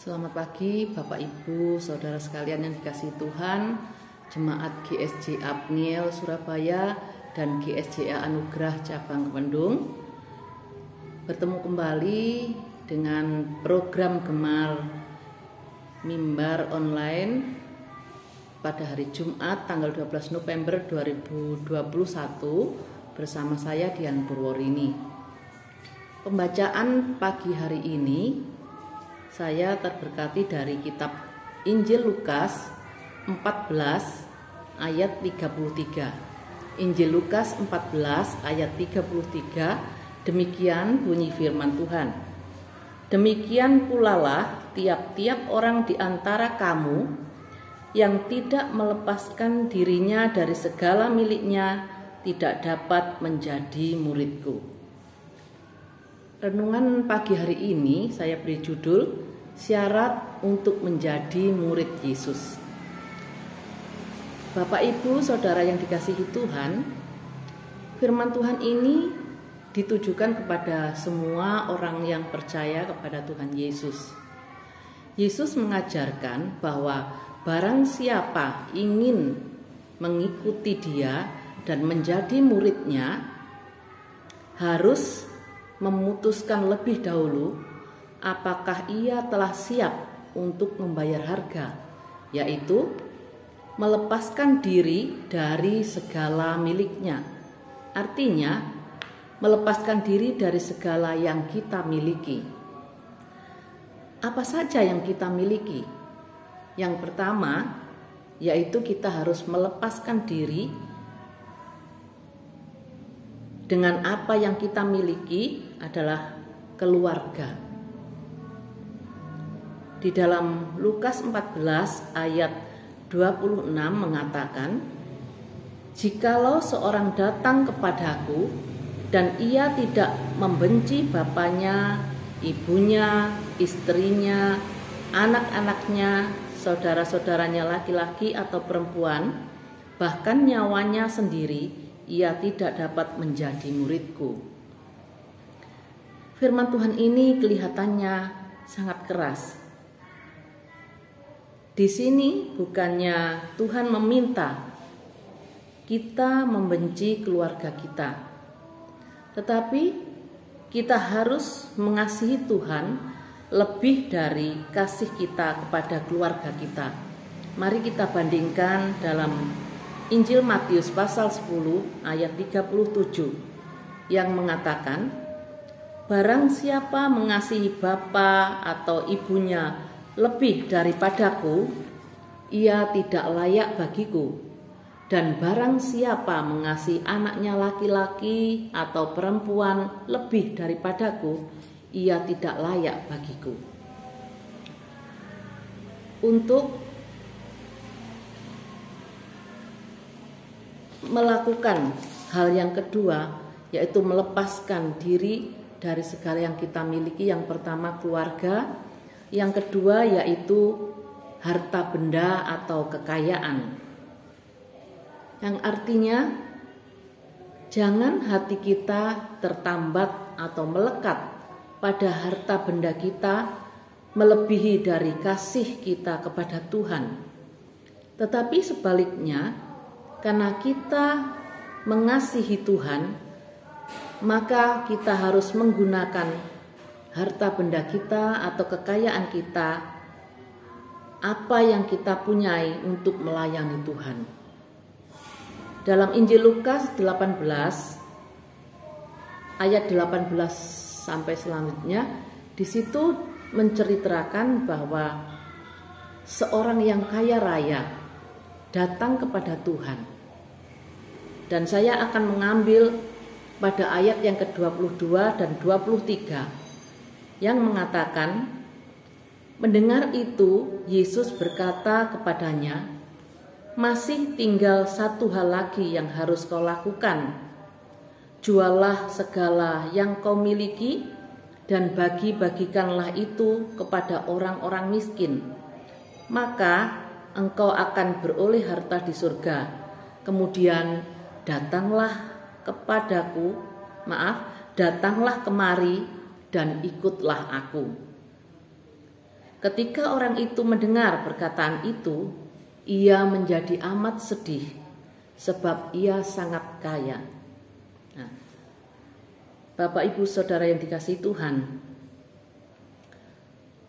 Selamat pagi Bapak Ibu, Saudara sekalian yang dikasihi Tuhan, Jemaat GSJ Abniel Surabaya dan GSJA Anugerah Cabang Kemendung. Bertemu kembali dengan program Gemar Mimbar Online pada hari Jumat tanggal 12 November 2021 bersama saya Dian Purworini. Pembacaan pagi hari ini saya terberkati dari kitab Injil Lukas 14 ayat 33. Injil Lukas 14 ayat 33, demikian bunyi firman Tuhan. Demikian pulalah tiap-tiap orang di antara kamu yang tidak melepaskan dirinya dari segala miliknya tidak dapat menjadi muridku. Renungan pagi hari ini saya beri judul Syarat untuk menjadi murid Yesus. Bapak Ibu Saudara yang dikasihi Tuhan, firman Tuhan ini ditujukan kepada semua orang yang percaya kepada Tuhan Yesus. Yesus mengajarkan bahwa barang siapa ingin mengikuti Dia dan menjadi muridnya harus memutuskan lebih dahulu apakah ia telah siap untuk membayar harga, yaitu melepaskan diri dari segala miliknya. Artinya, melepaskan diri dari segala yang kita miliki. Apa saja yang kita miliki? Yang pertama, yaitu kita harus melepaskan diri dengan apa yang kita miliki adalah keluarga. Di dalam Lukas 14 ayat 26 mengatakan, jikalau seorang datang kepadaku dan ia tidak membenci bapaknya, ibunya, istrinya, anak-anaknya, saudara-saudaranya laki-laki atau perempuan, bahkan nyawanya sendiri, ia tidak dapat menjadi muridku. Firman Tuhan ini kelihatannya sangat keras. Di sini bukannya Tuhan meminta kita membenci keluarga kita, tetapi kita harus mengasihi Tuhan lebih dari kasih kita kepada keluarga kita. Mari kita bandingkan dalam Injil Matius pasal 10 ayat 37 yang mengatakan, barang siapa mengasihi bapa atau ibunya lebih daripadaku, ia tidak layak bagiku. Dan barang siapa mengasihi anaknya laki-laki atau perempuan lebih daripadaku, ia tidak layak bagiku. Untuk melakukan hal yang kedua, yaitu melepaskan diri dari segala yang kita miliki. Yang pertama keluarga, yang kedua yaitu harta benda atau kekayaan. Yang artinya jangan hati kita tertambat atau melekat pada harta benda kita melebihi dari kasih kita kepada Tuhan. Tetapi sebaliknya, karena kita mengasihi Tuhan, maka kita harus menggunakan harta benda kita atau kekayaan kita, apa yang kita punyai untuk melayani Tuhan. Dalam Injil Lukas 18 ayat 18 sampai selanjutnya, di situ menceritakan bahwa seorang yang kaya raya datang kepada Tuhan. Dan saya akan mengambil pada ayat yang ke-22 dan 23 yang mengatakan, mendengar itu Yesus berkata kepadanya, masih tinggal satu hal lagi yang harus kau lakukan. Juallah segala yang kau miliki dan bagi-bagikanlah itu kepada orang-orang miskin. Maka engkau akan beroleh harta di surga. Kemudian datanglah kemari dan ikutlah aku. Ketika orang itu mendengar perkataan itu, ia menjadi amat sedih, sebab ia sangat kaya. Nah, Bapak Ibu Saudara yang dikasihi Tuhan,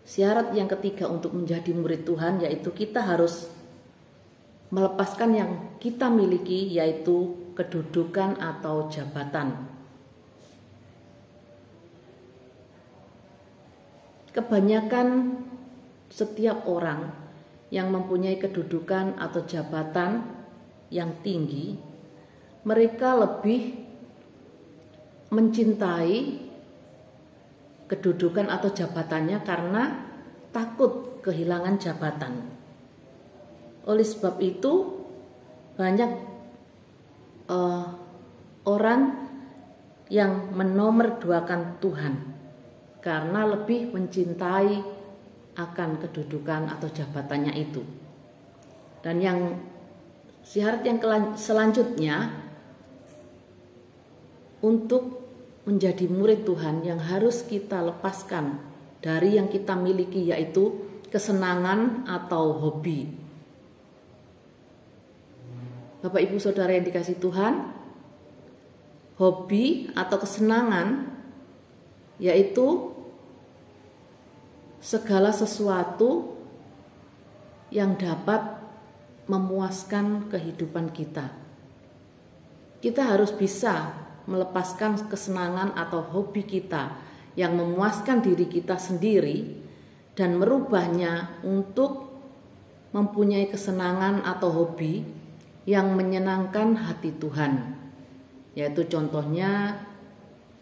syarat yang ketiga untuk menjadi murid Tuhan yaitu kita harus melepaskan yang kita miliki, yaitu kedudukan atau jabatan. Kebanyakan setiap orang yang mempunyai kedudukan atau jabatan yang tinggi, mereka lebih mencintai kedudukan atau jabatannya karena takut kehilangan jabatan. Oleh sebab itu, banyak orang yang menomorduakan Tuhan karena lebih mencintai akan kedudukan atau jabatannya itu. Dan yang syarat yang selanjutnya untuk menjadi murid Tuhan yang harus kita lepaskan dari yang kita miliki, yaitu kesenangan atau hobi. Bapak Ibu Saudara yang dikasihi Tuhan, hobi atau kesenangan yaitu segala sesuatu yang dapat memuaskan kehidupan kita. Kita harus bisa melepaskan kesenangan atau hobi kita yang memuaskan diri kita sendiri dan merubahnya untuk mempunyai kesenangan atau hobi yang menyenangkan hati Tuhan. Yaitu contohnya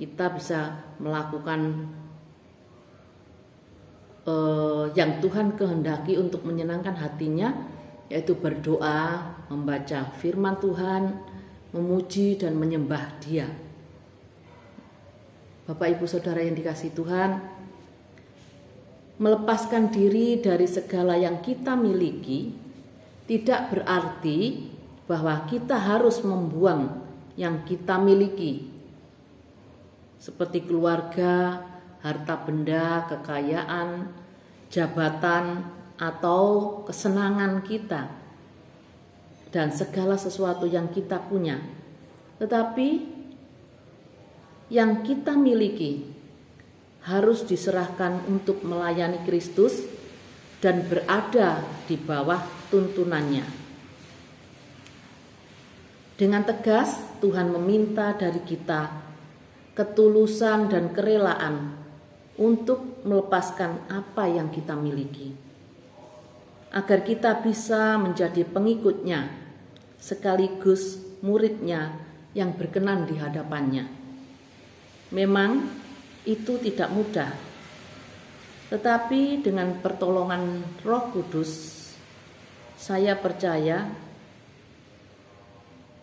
kita bisa melakukan yang Tuhan kehendaki untuk menyenangkan hatinya, yaitu berdoa, membaca firman Tuhan, memuji dan menyembah Dia. Bapak Ibu Saudara yang dikasihi Tuhan, melepaskan diri dari segala yang kita miliki tidak berarti bahwa kita harus membuang yang kita miliki, seperti keluarga, harta benda, kekayaan, jabatan, atau kesenangan kita, dan segala sesuatu yang kita punya. Tetapi yang kita miliki harus diserahkan untuk melayani Kristus dan berada di bawah tuntunannya. Dengan tegas Tuhan meminta dari kita ketulusan dan kerelaan untuk melepaskan apa yang kita miliki, agar kita bisa menjadi pengikutnya sekaligus muridnya yang berkenan di hadapannya. Memang itu tidak mudah, tetapi dengan pertolongan Roh Kudus, saya percaya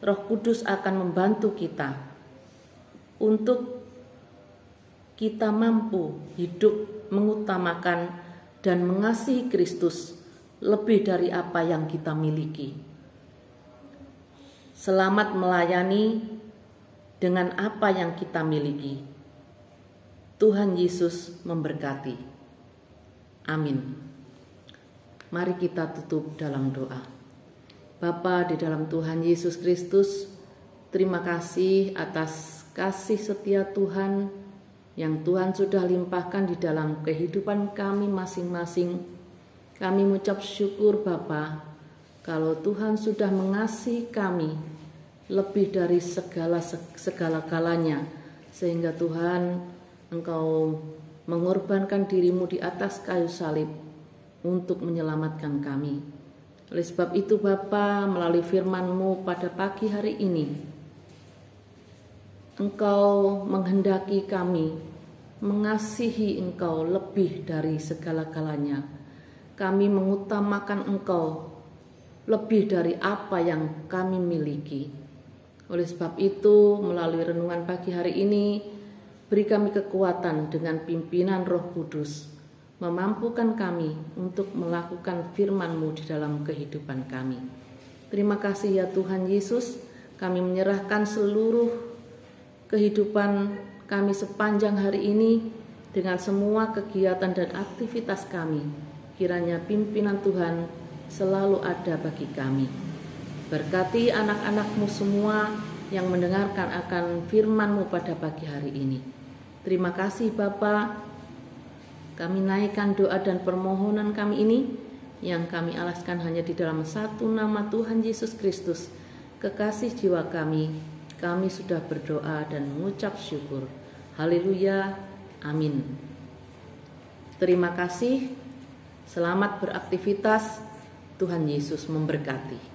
Roh Kudus akan membantu kita untuk kita mampu hidup mengutamakan dan mengasihi Kristus lebih dari apa yang kita miliki. Selamat melayani dengan apa yang kita miliki. Tuhan Yesus memberkati. Amin. Mari kita tutup dalam doa. Bapa di dalam Tuhan Yesus Kristus, terima kasih atas kasih setia Tuhan yang Tuhan sudah limpahkan di dalam kehidupan kami masing-masing. Kami mengucap syukur Bapa, kalau Tuhan sudah mengasihi kami lebih dari segala-galanya, sehingga Tuhan Engkau mengorbankan dirimu di atas kayu salib untuk menyelamatkan kami. Oleh sebab itu Bapa, melalui firman-Mu pada pagi hari ini, Engkau menghendaki kami mengasihi Engkau lebih dari segala-galanya. Kami mengutamakan Engkau lebih dari apa yang kami miliki. Oleh sebab itu, melalui renungan pagi hari ini, beri kami kekuatan dengan pimpinan Roh Kudus, memampukan kami untuk melakukan firman-Mu di dalam kehidupan kami. Terima kasih ya Tuhan Yesus, kami menyerahkan seluruh kehidupan kami sepanjang hari ini dengan semua kegiatan dan aktivitas kami. kiranya pimpinan Tuhan selalu ada bagi kami. Berkati anak-anak-Mu semua yang mendengarkan akan firman-Mu pada pagi hari ini. Terima kasih Bapa. Kami naikkan doa dan permohonan kami ini yang kami alaskan hanya di dalam satu nama Tuhan Yesus Kristus, kekasih jiwa kami. Kami sudah berdoa dan mengucap syukur. Haleluya. Amin. Terima kasih. Selamat beraktivitas. Tuhan Yesus memberkati.